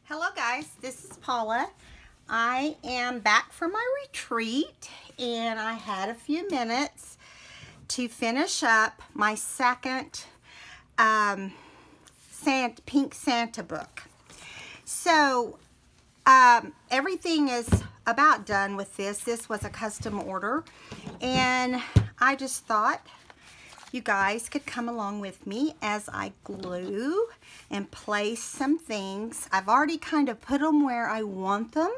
Hello guys, this is Paula. I am back from my retreat and I had a few minutes to finish up my second Pink Santa book. So everything is about done with this. This was a custom order and I just thought you guys could come along with me as I glue and place some things. I've already kind of put them where I want them.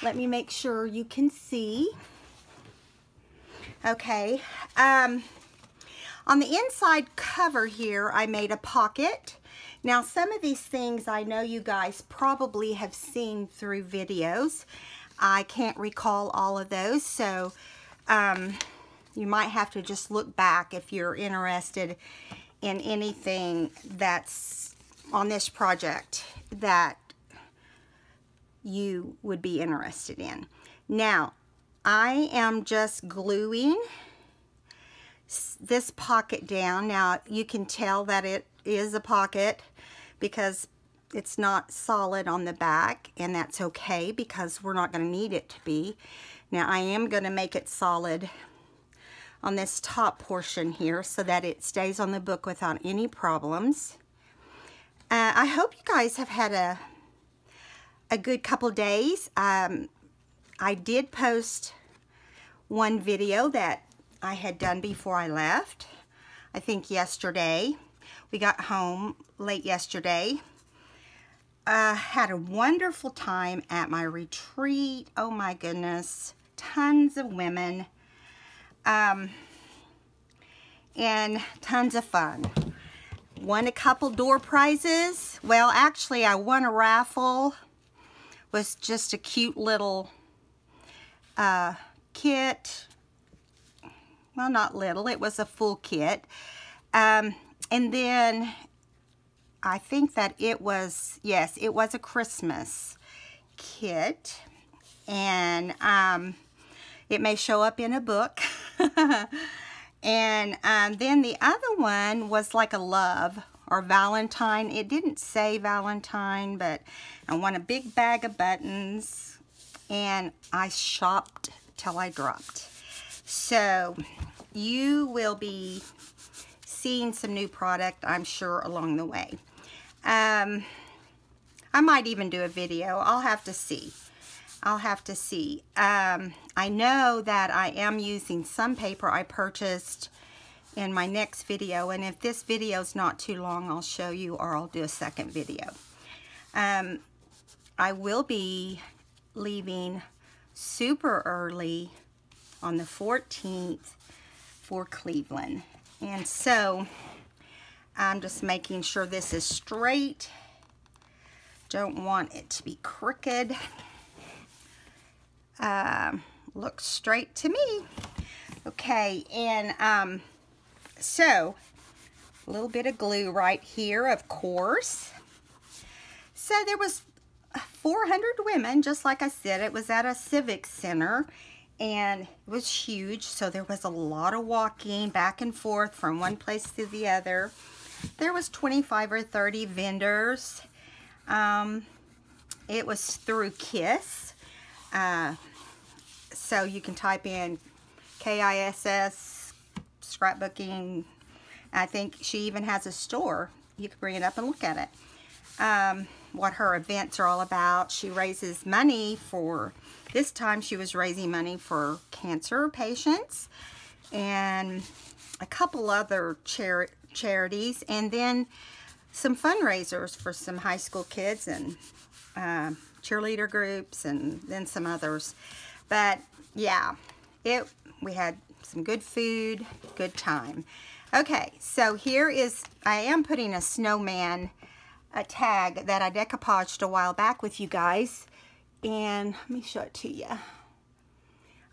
Let me make sure you can see. Okay, on the inside cover here, I made a pocket. Now, some of these things I know you guys probably have seen through videos. I can't recall all of those, so you might have to just look back if you're interested in anything that's on this project that you would be interested in. Now, I am just gluing this pocket down. Now, you can tell that it is a pocket because it's not solid on the back, and that's okay because we're not going to need it to be. Now, I am going to make it solid on this top portion here so that it stays on the book without any problems. I hope you guys have had a good couple days. I did post one video that I had done before I left. I think yesterday. We got home late yesterday. Had a wonderful time at my retreat. Oh my goodness. Tons of women. And tons of fun. Won a couple door prizes. Well, actually, I won a raffle. Was just a cute little kit. Well, not little. It was a full kit. And then I think that it was, yes, it was a Christmas kit. And it may show up in a book. And then the other one was like a love or Valentine. It didn't say Valentine, but I won a big bag of buttons and I shopped till I dropped. So you will be seeing some new product, I'm sure, along the way. I might even do a video. I'll have to see. I'll have to see. I know that I am using some paper I purchased in my next video, and if this video is not too long, I'll show you, or I'll do a second video. I will be leaving super early on the 14th for Cleveland, and so I'm just making sure this is straight. Don't want it to be crooked. Looks straight to me. Okay, and so a little bit of glue right here, of course. So there was 400 women, just like I said. It was at a civic center and it was huge, so there was a lot of walking back and forth from one place to the other. There was 25 or 30 vendors. It was through KISS. So you can type in KISS, scrapbooking. I think she even has a store. You can bring it up and look at it. What her events are all about. She raises money for, this time she was raising money for cancer patients and a couple other charities, and then some fundraisers for some high school kids and cheerleader groups, and then some others. But yeah, we had some good food, good time. Okay, so here is, I am putting a snowman, a tag that I decoupaged a while back with you guys, and let me show it to you.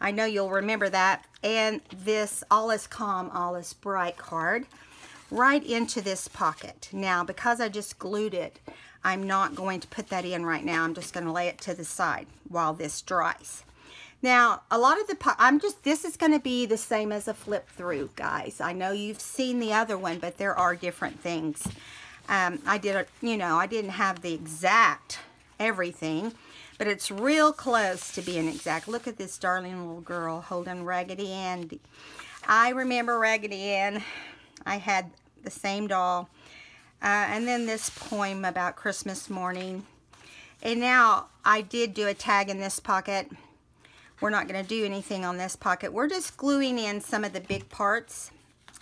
I know you'll remember that. And this All Is Calm, All Is Bright card right into this pocket. Now, because I just glued it, I'm not going to put that in right now. I'm just going to lay it to the side while this dries. Now, a lot of the, this is going to be the same as a flip through, guys. I know you've seen the other one, but there are different things. I didn't have the exact everything, but it's real close to being exact. Look at this darling little girl holding Raggedy Ann. I remember Raggedy Ann. I had the same doll. And then this poem about Christmas morning. And now I did do a tag in this pocket. We're not going to do anything on this pocket. We're just gluing in some of the big parts.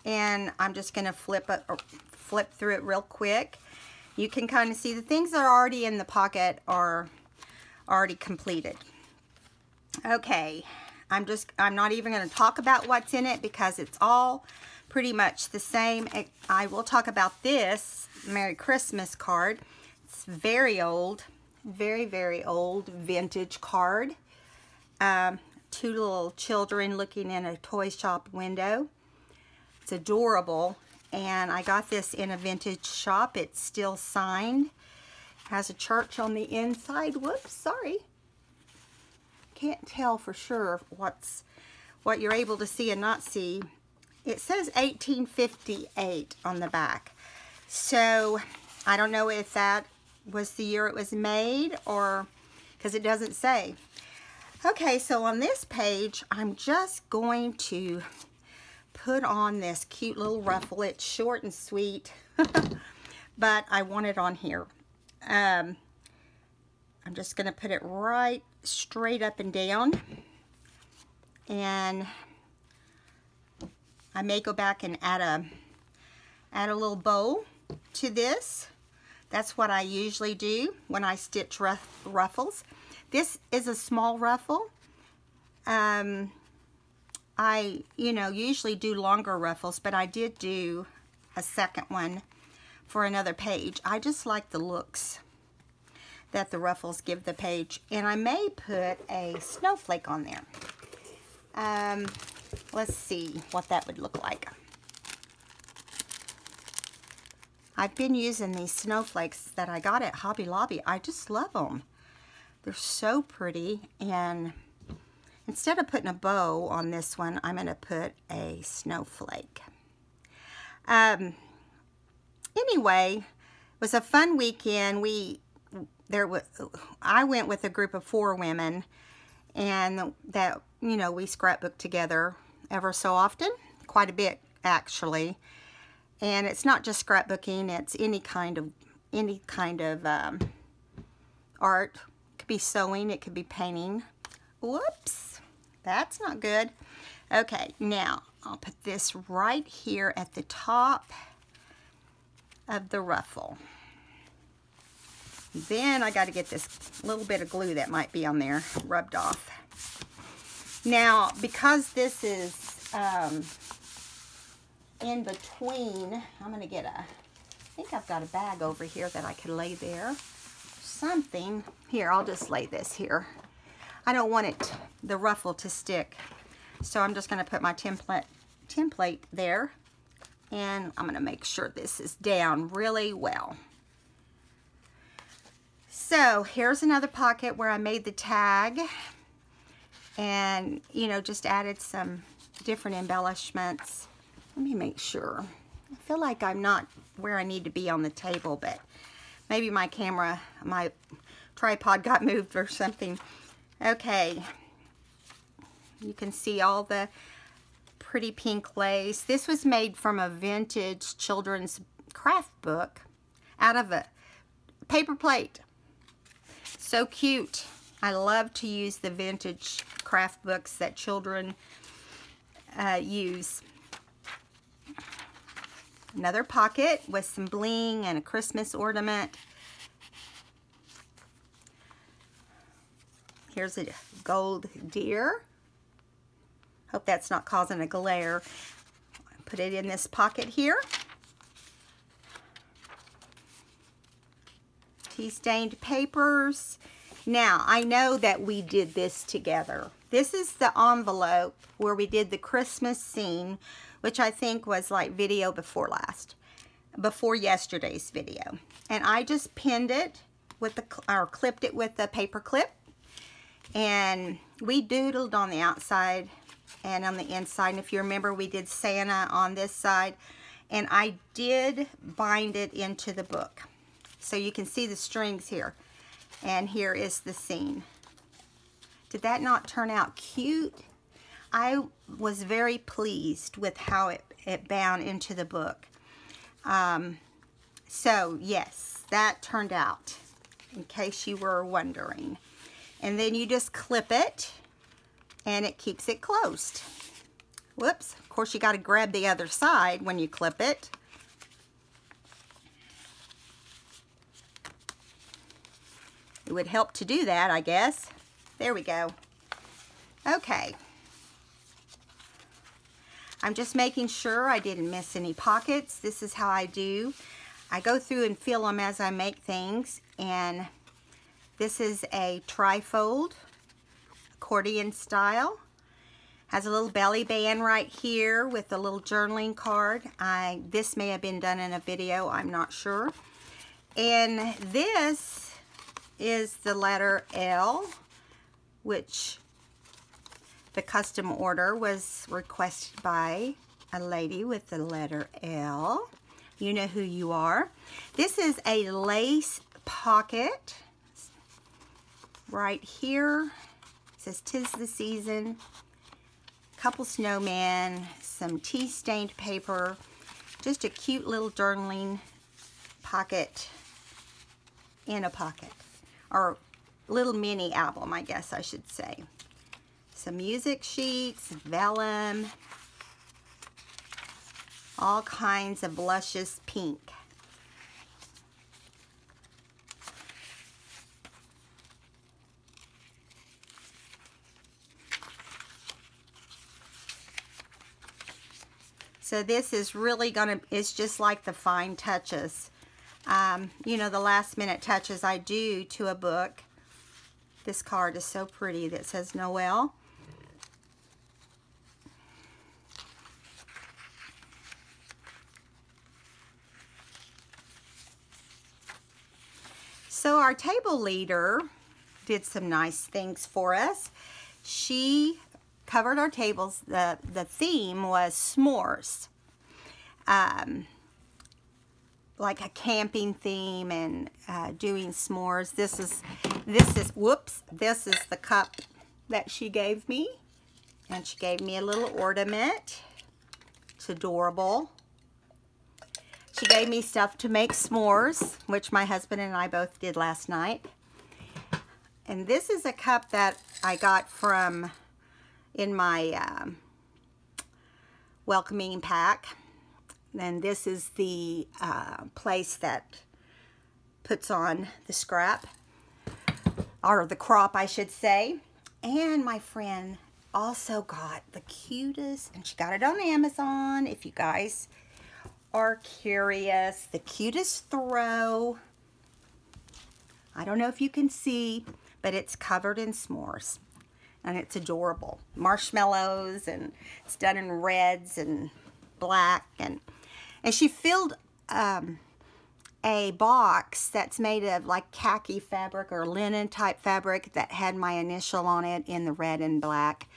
And I'm just going to flip through it real quick. You can kind of see the things that are already in the pocket are already completed. Okay, I'm not even going to talk about what's in it because it's all pretty much the same. I will talk about this Merry Christmas card. It's very old, very, very old vintage card. Two little children looking in a toy shop window. It's adorable. And I got this in a vintage shop. It's still signed. Has a church on the inside. Whoops, sorry. Can't tell for sure what you're able to see and not see. It says 1858 on the back. So I don't know if that was the year it was made or because it doesn't say. Okay, so on this page, I'm just going to put on this cute little ruffle. It's short and sweet, but I want it on here. I'm just going to put it right straight up and down, and I may go back and add a little bow to this. That's what I usually do when I stitch ruffles. This is a small ruffle. I, usually do longer ruffles, but I did do a second one for another page. I just like the looks that the ruffles give the page. And I may put a snowflake on there. Let's see what that would look like. I've been using these snowflakes that I got at Hobby Lobby. I just love them. They're so pretty, and instead of putting a bow on this one, I'm going to put a snowflake. Anyway, it was a fun weekend. I went with a group of 4 women, and that, we scrapbook together ever so often, quite a bit actually. And it's not just scrapbooking; it's any kind of art. It could be sewing, it could be painting. Whoops, that's not good. Okay, now I'll put this right here at the top of the ruffle. Then I got to get this little bit of glue that might be on there rubbed off. Now, because this is in between, I'm going to get I think I've got a bag over here that I could lay there. Something. Here, I'll just lay this here. I don't want the ruffle to stick. So I'm just going to put my template there. And I'm going to make sure this is down really well. So here's another pocket where I made the tag. And, just added some different embellishments. Let me make sure. I feel like I'm not where I need to be on the table, but maybe my tripod got moved or something. Okay. You can see all the pretty pink lace. This was made from a vintage children's craft book out of a paper plate. So cute. I love to use the vintage craft books that children use. Another pocket with some bling and a Christmas ornament. Here's a gold deer. Hope that's not causing a glare. Put it in this pocket here. Tea-stained papers. Now, I know that we did this together. This is the envelope where we did the Christmas scene, which I think was like video before yesterday's video. And I just pinned it with or clipped it with a paper clip. And we doodled on the outside and on the inside. And if you remember, we did Santa on this side. And I did bind it into the book. So you can see the strings here. And here is the scene. Did that not turn out cute? I was very pleased with how it bound into the book. So yes, that turned out, in case you were wondering. And then you just clip it and it keeps it closed. Whoops, of course you got to grab the other side when you clip it. It would help to do that, I guess. There we go. Okay. I'm just making sure I didn't miss any pockets. This is how I do. I go through and fill them as I make things, and this is a trifold, accordion style. Has a little belly band right here with a little journaling card. This may have been done in a video, I'm not sure. And this is the letter L, which the custom order was requested by a lady with the letter L. You know who you are. This is a lace pocket right here. It says 'tis the season. Couple snowmen, some tea stained paper, just a cute little journaling pocket in a pocket, or little mini album, I guess I should say. Some music sheets, vellum, all kinds of luscious pink. So this is really it's just like the fine touches. You know, the last minute touches I do to a book. This card is so pretty that says Noel. So our table leader did some nice things for us. She covered our tables. The theme was s'mores. Like a camping theme and doing s'mores. This is whoops, this is the cup that she gave me. And she gave me a little ornament. It's adorable. She gave me stuff to make s'mores, which my husband and I both did last night. And this is a cup that I got in my welcoming pack. And this is the place that puts on the scrap, or the crop, I should say. And my friend also got the cutest, and she got it on Amazon, if you guys are curious, the cutest throw. I don't know if you can see, but it's covered in s'mores. And it's adorable. Marshmallows, and it's done in reds and black. And she filled a box that's made of like khaki fabric or linen type fabric that had my initial on it in the red and black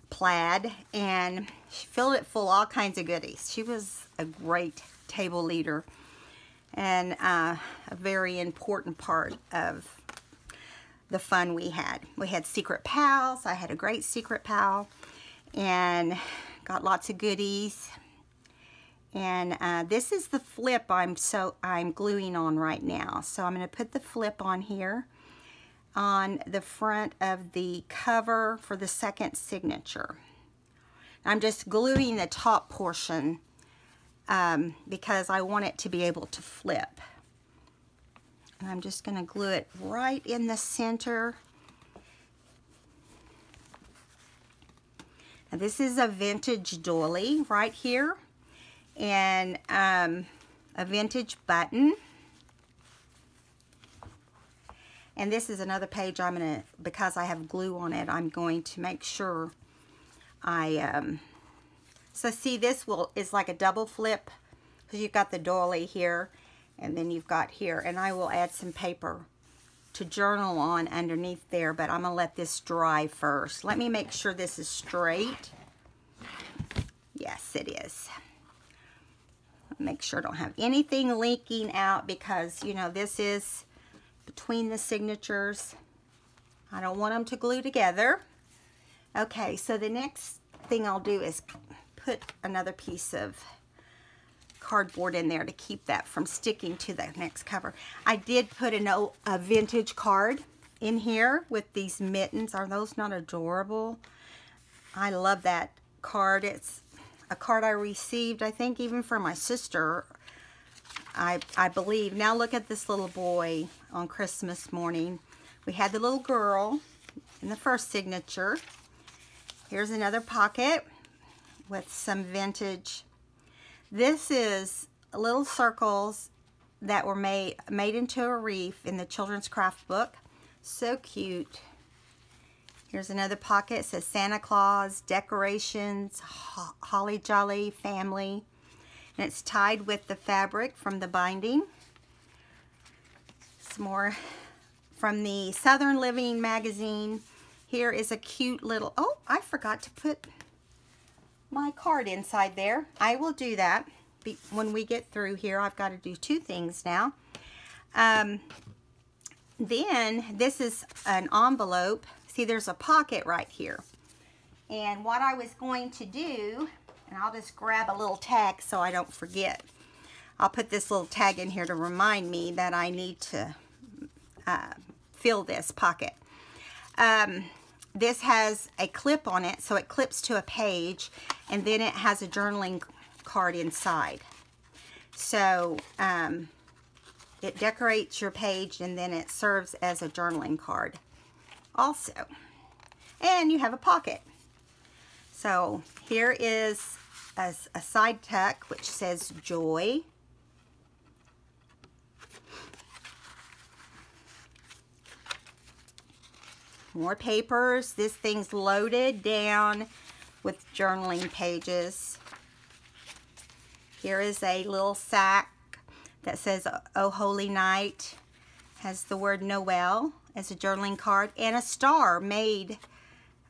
plaid. And she filled it full of all kinds of goodies. She was a great table leader and a very important part of the fun we had. We had secret pals. I had a great secret pal and got lots of goodies. And this is the flip I'm gluing on right now. So I'm going to put the flip on here on the front of the cover for the second signature. I'm just gluing the top portion because I want it to be able to flip. And I'm just going to glue it right in the center. Now this is a vintage doily right here, and a vintage button. And this is another page I'm going to, because I have glue on it, I'm going to make sure so see, this is like a double flip, because you've got the doily here, and then you've got here, and I will add some paper to journal on underneath there, but I'm going to let this dry first. Let me make sure this is straight. Yes, it is. Make sure I don't have anything leaking out, because, you know, this is between the signatures. I don't want them to glue together. Okay, so the next thing I'll do is put another piece of cardboard in there to keep that from sticking to the next cover. I did put a vintage card in here with these mittens. Are those not adorable? I love that card. It's a card I received, I think, even from my sister, I believe. Now look at this little boy on Christmas morning. We had the little girl in the first signature. Here's another pocket with some vintage. This is little circles that were made into a wreath in the children's craft book. So cute. Here's another pocket. It says Santa Claus, decorations, holly jolly family. And it's tied with the fabric from the binding. Some more from the Southern Living magazine. Here is a cute little, oh, I forgot to put my card inside there. I will do that when we get through here. I've got to do two things now. Then this is an envelope. See, there's a pocket right here. And what I was going to do, and I'll just grab a little tag so I don't forget. I'll put this little tag in here to remind me that I need to fill this pocket. This has a clip on it, so it clips to a page, and then it has a journaling card inside. So it decorates your page, and then it serves as a journaling card also. And you have a pocket. So here is a side tuck which says Joy. More papers. This thing's loaded down with journaling pages. Here is a little sack that says Oh Holy Night. Has the word Noel as a journaling card, and a star made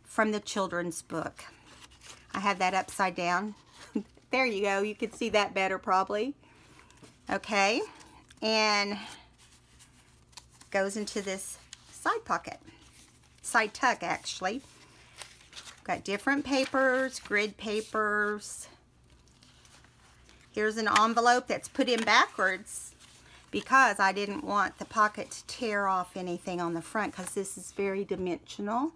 from the children's book. I have that upside down. There you go. You can see that better probably. Okay, and goes into this side pocket. Side tuck, actually. Got different papers, grid papers. Here's an envelope that's put in backwards because I didn't want the pocket to tear off anything on the front, because this is very dimensional.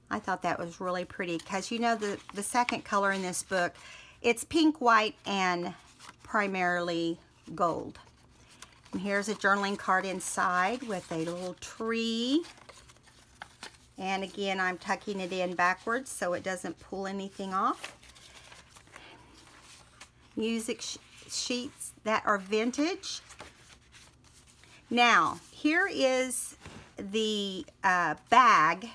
I thought that was really pretty, because you know the second color in this book, it's pink, white, and primarily gold. And here's a journaling card inside with a little tree. And again, I'm tucking it in backwards so it doesn't pull anything off. Music sheets that are vintage. Now, here is the bag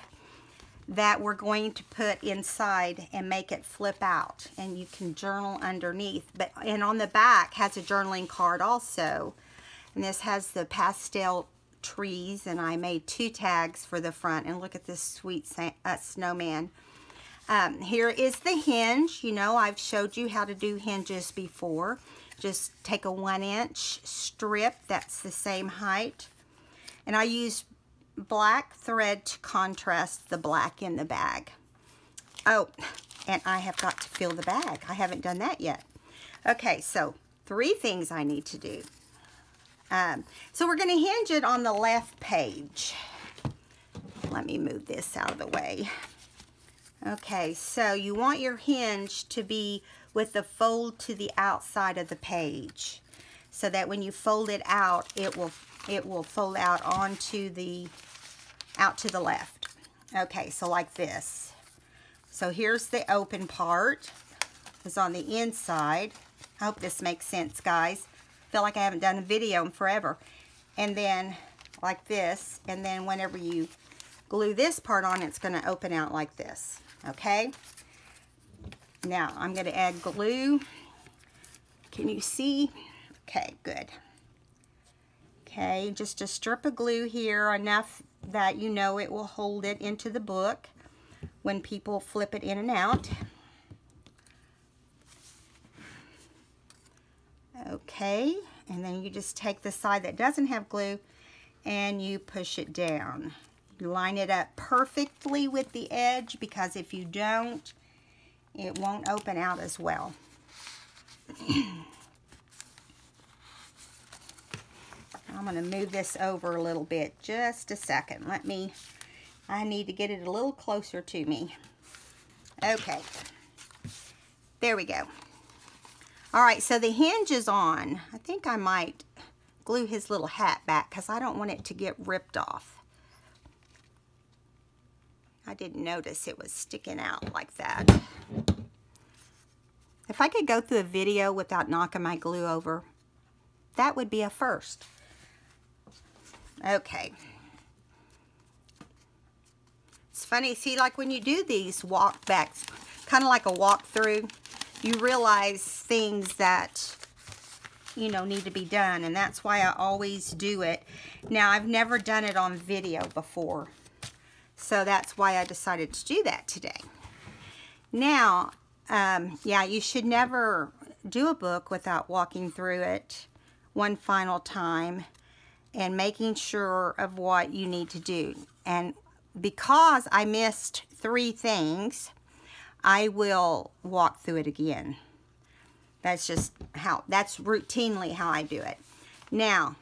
that we're going to put inside and make it flip out. And you can journal underneath. And on the back has a journaling card also. And this has the pastel trees, and I made 2 tags for the front. And look at this sweet snowman. Here is the hinge. You know, I've showed you how to do hinges before. Just take a 1-inch strip that's the same height, and I use black thread to contrast the black in the bag. Oh, and I have got to fill the bag. I haven't done that yet. Okay, so 3 things I need to do. So we're going to hinge it on the left page. Let me move this out of the way. Okay, so you want your hinge to be with the fold to the outside of the page, so that when you fold it out, it will fold out onto the out to the left. Okay, so like this. So here's the open part. It's on the inside. I hope this makes sense, guys. I feel like I haven't done a video in forever. And then like this, and then whenever you glue this part on, it's going to open out like this. Okay, now I'm going to add glue. Can you see? Okay, good. Okay, just a strip of glue here, enough that you know it will hold it into the book when people flip it in and out. Okay, and then you just take the side that doesn't have glue and you push it down. You line it up perfectly with the edge, because if you don't, it won't open out as well. I'm going to move this over a little bit. Just a second. I need to get it a little closer to me. Okay. There we go. Alright, so the hinge is on. I think I might glue his little hat back because I don't want it to get ripped off. I didn't notice it was sticking out like that. If I could go through a video without knocking my glue over, that would be a first. Okay. It's funny, see, like when you do these walk backs, kind of like a walkthrough, you realize things that, you know, need to be done, and that's why I always do it. Now, I've never done it on video before, so that's why I decided to do that today. Now, yeah, you should never do a book without walking through it one final time and making sure of what you need to do. And because I missed 3 things, I will walk through it again. That's routinely how I do it. Now,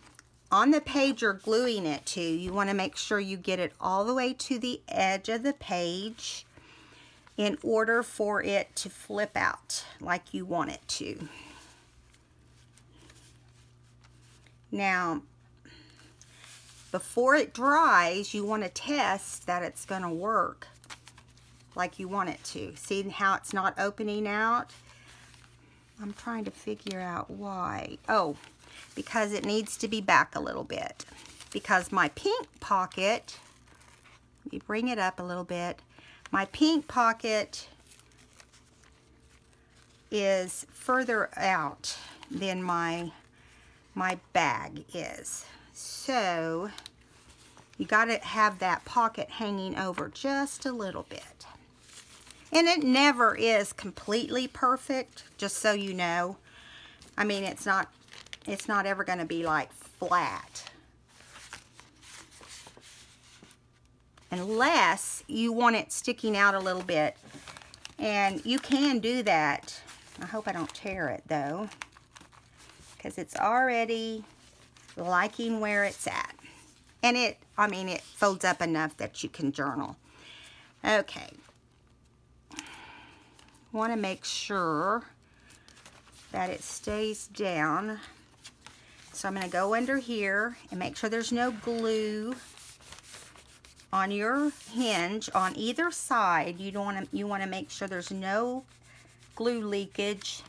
on the page you're gluing it to, you want to make sure you get it all the way to the edge of the page in order for it to flip out like you want it to. Now, before it dries, you want to test that it's going to work like you want it to. See how it's not opening out? I'm trying to figure out why. Oh, because it needs to be back a little bit. Because my pink pocket, let me bring it up a little bit. My pink pocket is further out than my bag is. So you got to have that pocket hanging over just a little bit. And it never is completely perfect, just so you know. I mean, it's not ever going to be like flat. Unless you want it sticking out a little bit. And you can do that. I hope I don't tear it though, because it's already liking where it's at. And it folds up enough that you can journal. Okay. Want to make sure that it stays down. So I'm going to go under here and make sure there's no glue on your hinge on either side. You want to make sure there's no glue leakage.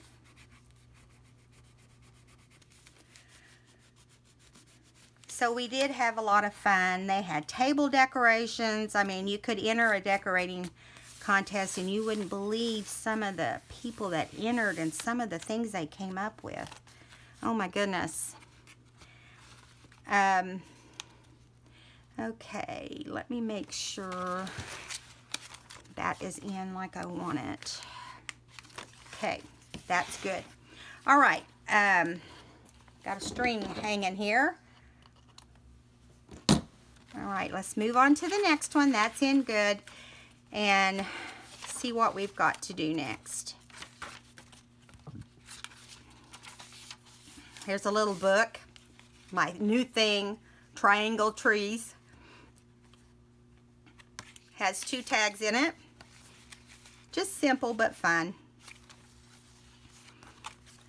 So we did have a lot of fun. They had table decorations. I mean, you could enter a decorating contest and you wouldn't believe some of the people that entered and some of the things they came up with. Oh my goodness. Okay, let me make sure that is in like I want it. Okay, that's good. All right, got a string hanging here. All right, let's move on to the next one. That's in good. And see what we've got to do next. Here's a little book. My new thing, Triangle Trees. Has 2 tags in it. Just simple but fun.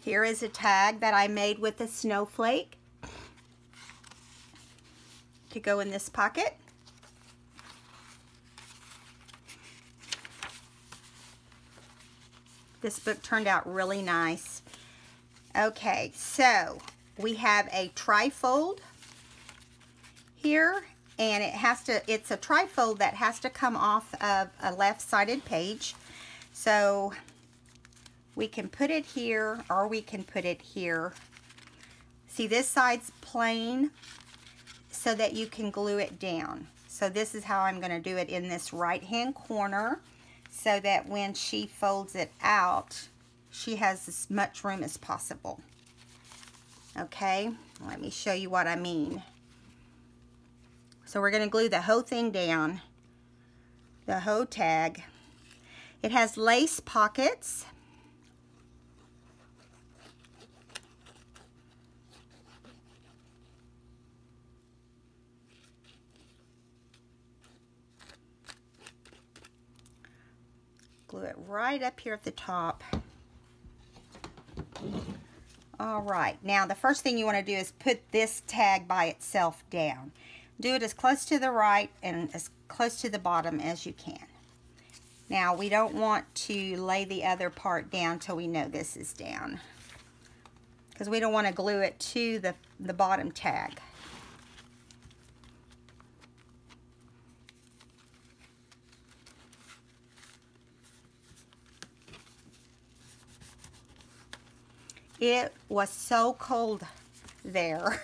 Here is a tag that I made with a snowflake. Could go in this pocket. This book turned out really nice. Okay, so we have a trifold here, and it's a trifold that has to come off of a left-sided page. So we can put it here, or we can put it here. See, this side's plain so that you can glue it down. So this is how I'm going to do it in this right-hand corner, so that when she folds it out, she has as much room as possible. Okay, let me show you what I mean. So we're going to glue the whole thing down, the whole tag. It has lace pockets. Glue it right up here at the top. All right, now the first thing you want to do is put this tag by itself down. Do it as close to the right and as close to the bottom as you can. Now we don't want to lay the other part down till we know this is down, because we don't want to glue it to the bottom tag. It was so cold there.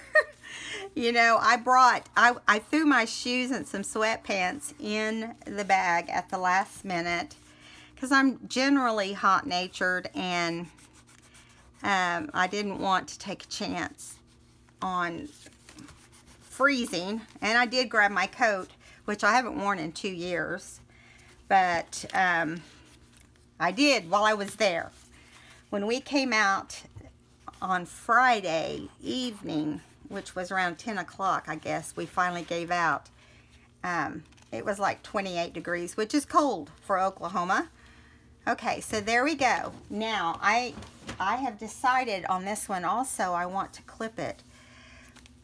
You know, I threw my shoes and some sweatpants in the bag at the last minute because I'm generally hot-natured, and I didn't want to take a chance on freezing. And I did grab my coat, which I haven't worn in 2 years, but I did while I was there. When we came out on Friday evening, which was around 10 o'clock, I guess, we finally gave out. It was like 28 degrees, which is cold for Oklahoma. Okay, so there we go. Now, I have decided on this one also, I want to clip it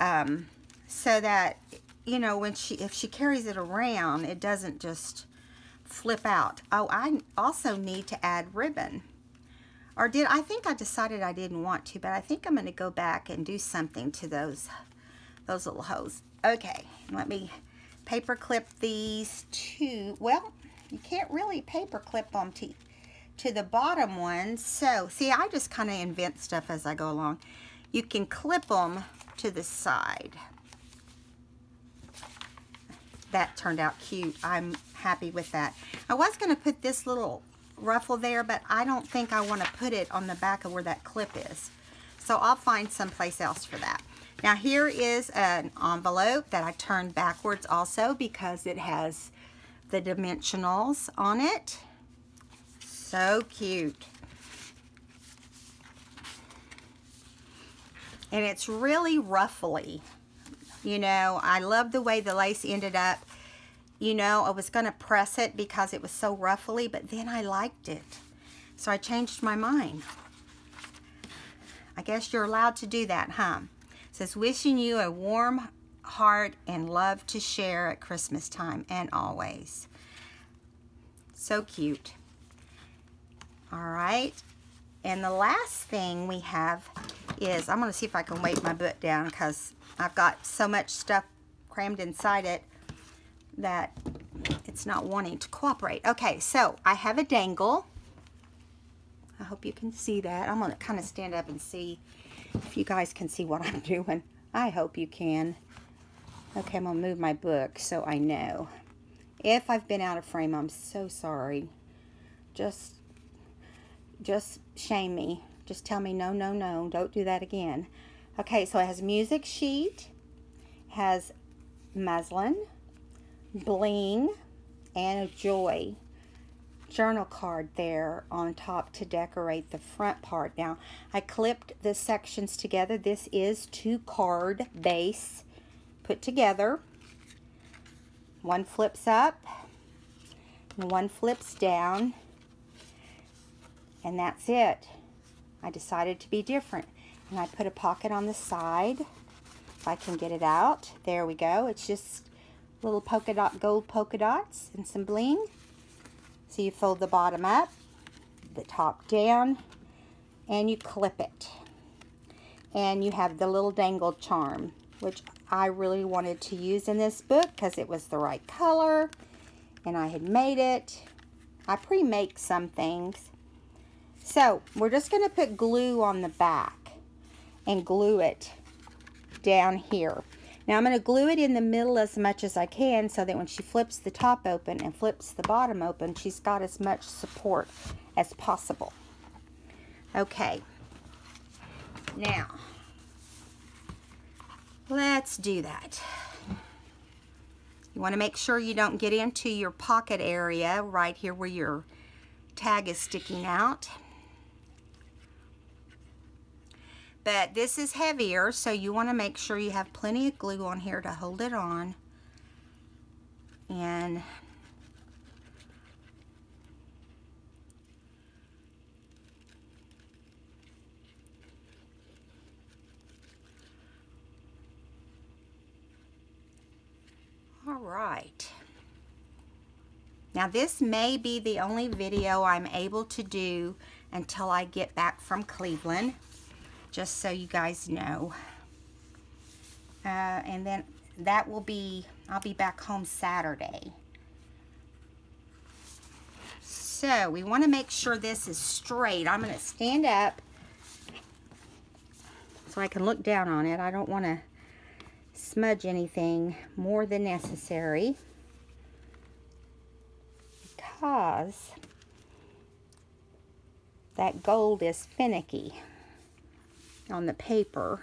so that, you know, when if she carries it around, it doesn't just flip out. Oh, I also need to add ribbon. Or I think I decided I didn't want to, but I think I'm going to go back and do something to those little hose. Okay, let me paper clip these two. Well, you can't really paper clip them to the bottom one. So, see, I just kind of invent stuff as I go along. You can clip them to the side. That turned out cute. I'm happy with that. I was going to put this little ruffle there, but I don't think I want to put it on the back of where that clip is. So I'll find someplace else for that. Now here is an envelope that I turned backwards also because it has the dimensionals on it. So cute. And it's really ruffly. You know, I love the way the lace ended up. You know, I was going to press it because it was so ruffly, but then I liked it. So I changed my mind. I guess you're allowed to do that, huh? It says, wishing you a warm heart and love to share at Christmas time and always. So cute. All right. And the last thing we have is, I'm going to see if I can weight my book down because I've got so much stuff crammed inside it that it's not wanting to cooperate. Okay, so I have a dangle. I hope you can see that. I'm going to kind of stand up and see if you guys can see what I'm doing. I hope you can. Okay, I'm going to move my book so I know. If I've been out of frame, I'm so sorry. Just shame me. Just tell me, no, no, no, don't do that again. Okay, so it has music sheet, has muslin, bling, and a joy journal card there on top to decorate the front part. Now, I clipped the sections together. This is 2 card base put together. One flips up and one flips down, and that's it. I decided to be different, and I put a pocket on the side if I can get it out. There we go. It's just little polka dot, gold polka dots and some bling. So you fold the bottom up, the top down, and you clip it. And you have the little dangle charm, which I really wanted to use in this book because it was the right color and I had made it. I pre-make some things. So we're just going to put glue on the back and glue it down here. Now I'm going to glue it in the middle as much as I can so that when she flips the top open and flips the bottom open, she's got as much support as possible. Okay. Now, let's do that. You want to make sure you don't get into your pocket area right here where your tag is sticking out. But this is heavier, so you want to make sure you have plenty of glue on here to hold it on. And all right. Now this may be the only video I'm able to do until I get back from Cleveland, just so you guys know. And then that will be, I'll be back home Saturday. So we want to make sure this is straight. I'm going to stand up so I can look down on it. I don't want to smudge anything more than necessary, because that gold is finicky on the paper.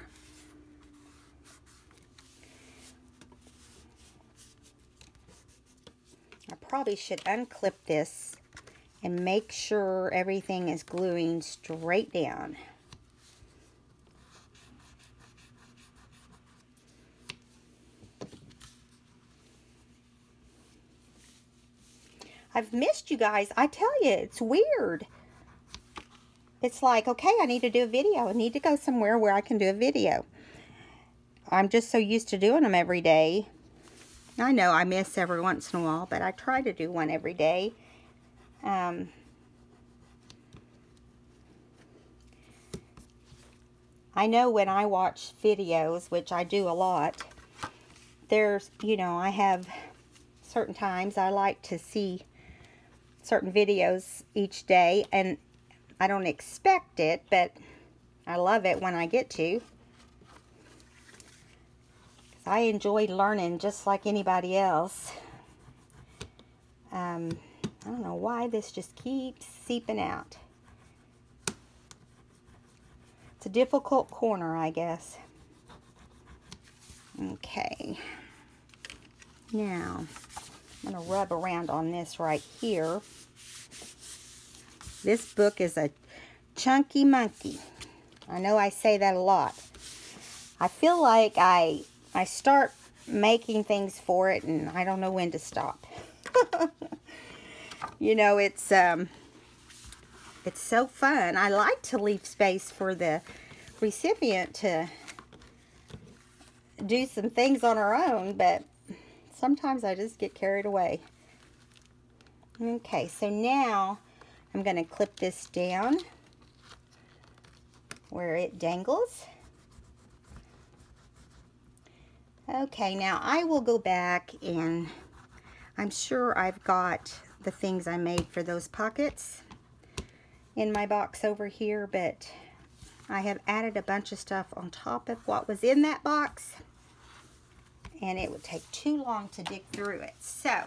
I probably should unclip this and make sure everything is gluing straight down. I've missed you guys. I tell you, it's weird. It's like, okay, I need to do a video. I need to go somewhere where I can do a video. I'm just so used to doing them every day. I know I miss every once in a while, but I try to do one every day. I know when I watch videos, which I do a lot, there's, you know, I have certain times I like to see certain videos each day, and I don't expect it, but I love it when I get to. I enjoy learning just like anybody else. I don't know why this just keeps seeping out. It's a difficult corner, I guess. Okay. Now, I'm going to rub around on this right here. This book is a chunky monkey. I know I say that a lot. I feel like I start making things for it and I don't know when to stop. You know, it's so fun. I like to leave space for the recipient to do some things on her own, but sometimes I just get carried away. Okay, so now I'm going to clip this down where it dangles. Okay, now I will go back, and I'm sure I've got the things I made for those pockets in my box over here, but I have added a bunch of stuff on top of what was in that box, and it would take too long to dig through it. So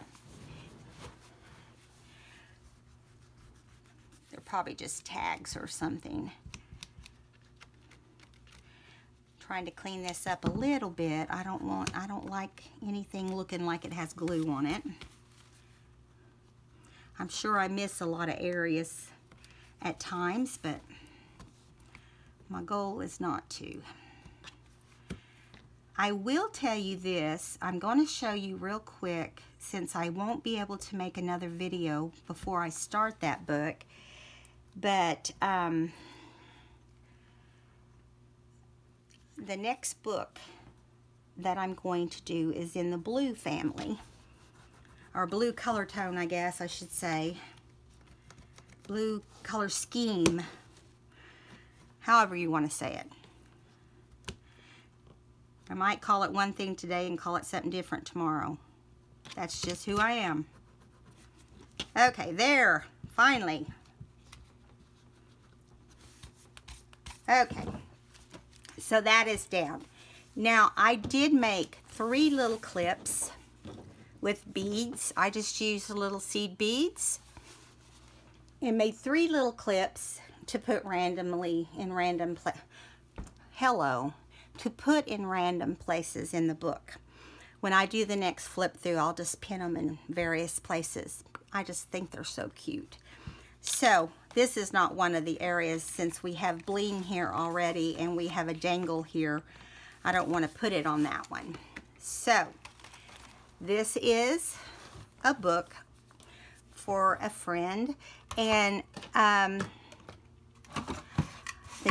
they're probably just tags or something. Trying to clean this up a little bit. I don't like anything looking like it has glue on it. I'm sure I miss a lot of areas at times, but my goal is not to. I will tell you this, I'm going to show you real quick, since I won't be able to make another video before I start that book, but the next book that I'm going to do is in the blue family, or blue color tone, I guess I should say. Blue color scheme, however you want to say it. I might call it one thing today and call it something different tomorrow. That's just who I am. Okay, there, finally. Okay, so that is down. Now, I did make 3 little clips with beads. I just used little seed beads and made 3 little clips to put randomly in random to put in random places in the book. when I do the next flip through, I'll just pin them in various places. I just think they're so cute. So this is not one of the areas, since we have bling here already and we have a dangle here. I don't want to put it on that one. So this is a book for a friend, and the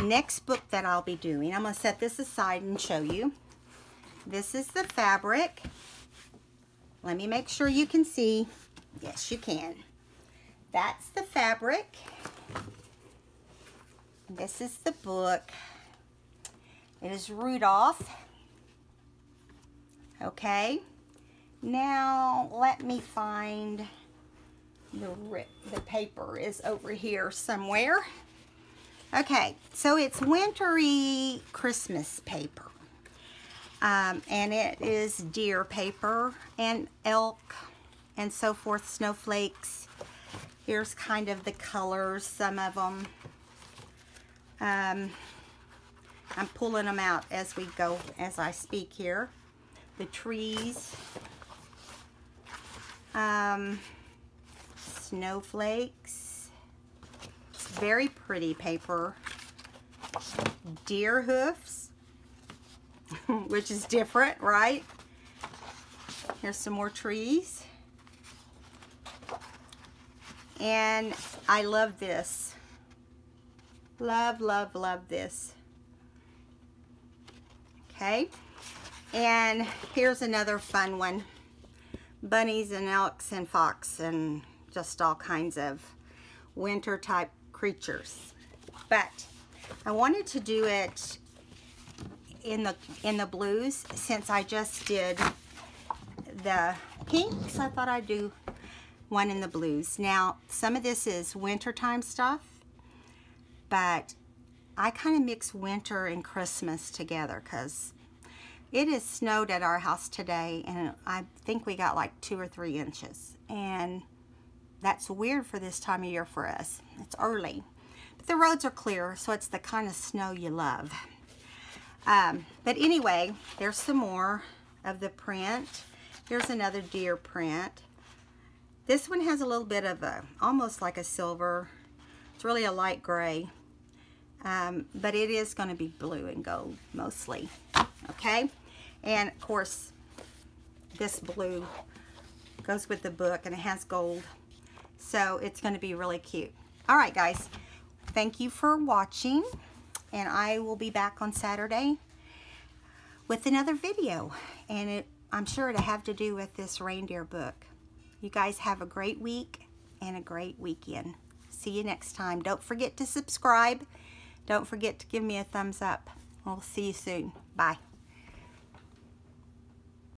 next book that I'll be doing, I'm going to set this aside and show you. This is the fabric. Let me make sure you can see. Yes, you can. That's the fabric. This is the book. It is Rudolph. Okay. Now let me find the paper is over here somewhere. Okay, so it's wintry Christmas paper. And it is deer paper and elk and so forth, snowflakes. Here's kind of the colors, some of them. I'm pulling them out as we go, as I speak here. The trees. Snowflakes. It's very pretty paper. Deer hoofs, which is different, right? Here's some more trees. And I love this. Love, love, love this. Okay. And here's another fun one. Bunnies and elks and fox and just all kinds of winter type creatures. But I wanted to do it in the blues, since I just did the pinks. I thought I'd do one in the blues. Now, some of this is wintertime stuff, but I kind of mix winter and Christmas together because it has snowed at our house today, and I think we got like 2 or 3 inches, and that's weird for this time of year for us. It's early, but the roads are clear, so it's the kind of snow you love. But anyway, there's some more of the print. Here's another deer print. This one has a little bit of a, almost like a silver. It's really a light gray, but it is going to be blue and gold mostly. Okay, and of course this blue goes with the book, and it has gold, so it's going to be really cute. All right, guys, thank you for watching, and I will be back on Saturday with another video, and I'm sure to have to do with this reindeer book. You guys have a great week and a great weekend. See you next time. Don't forget to subscribe. Don't forget to give me a thumbs up. We'll see you soon. Bye.